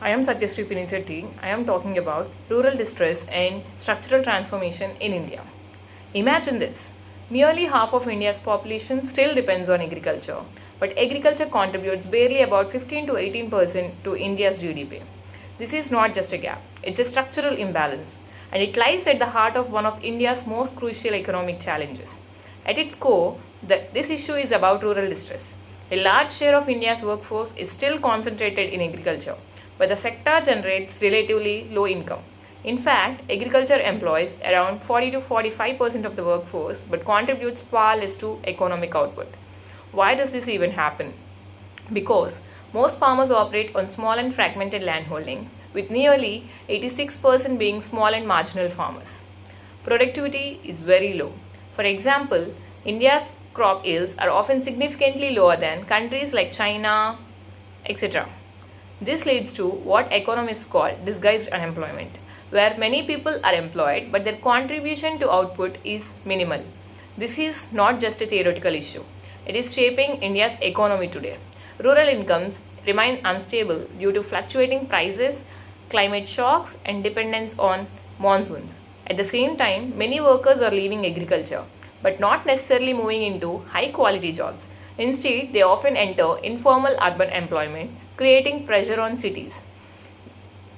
I am Satya Sri Pinisetti. I am talking about rural distress and structural transformation in India. Imagine this. Nearly half of India's population still depends on agriculture, but agriculture contributes barely about 15 to 18% to India's GDP. This is not just a gap, it's a structural imbalance, and it lies at the heart of one of India's most crucial economic challenges. At its core, this issue is about rural distress. A large share of India's workforce is still concentrated in agriculture, but the sector generates relatively low income. In fact, agriculture employs around 40 to 45% of the workforce but contributes far less to economic output. Why does this even happen? Because most farmers operate on small and fragmented land holdings, with nearly 86% being small and marginal farmers. Productivity is very low. For example, India's crop yields are often significantly lower than countries like China, etc. This leads to what economists call disguised unemployment, where many people are employed but their contribution to output is minimal. This is not just a theoretical issue. It is shaping India's economy today. Rural incomes remain unstable due to fluctuating prices, climate shocks, and dependence on monsoons. At the same time, many workers are leaving agriculture, but not necessarily moving into high quality jobs. Instead, they often enter informal urban employment, creating pressure on cities.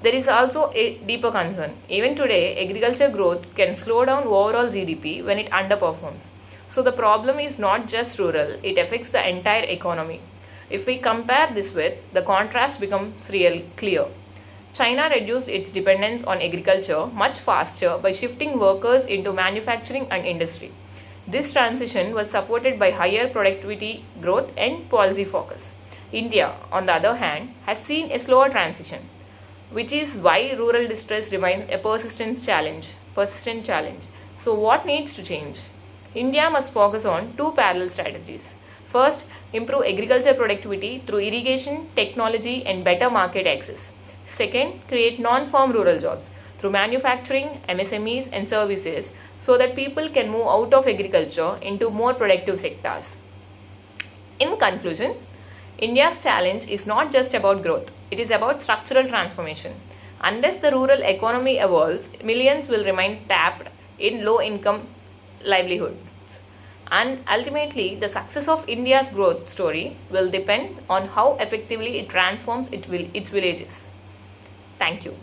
There is also a deeper concern. Even today, agriculture growth can slow down overall GDP when it underperforms. So the problem is not just rural, it affects the entire economy. If we compare this with, the contrast becomes real clear. China reduced its dependence on agriculture much faster by shifting workers into manufacturing and industry. This transition was supported by higher productivity growth and policy focus. India, on the other hand, has seen a slower transition, which is why rural distress remains a persistent challenge. So what needs to change? India must focus on two parallel strategies. First, improve agriculture productivity through irrigation, technology, and better market access. Second, create non-farm rural jobs through manufacturing, MSMEs, and services so that people can move out of agriculture into more productive sectors. In conclusion, India's challenge is not just about growth, it is about structural transformation. Unless the rural economy evolves, millions will remain trapped in low-income livelihoods. And ultimately, the success of India's growth story will depend on how effectively it transforms its villages. Thank you.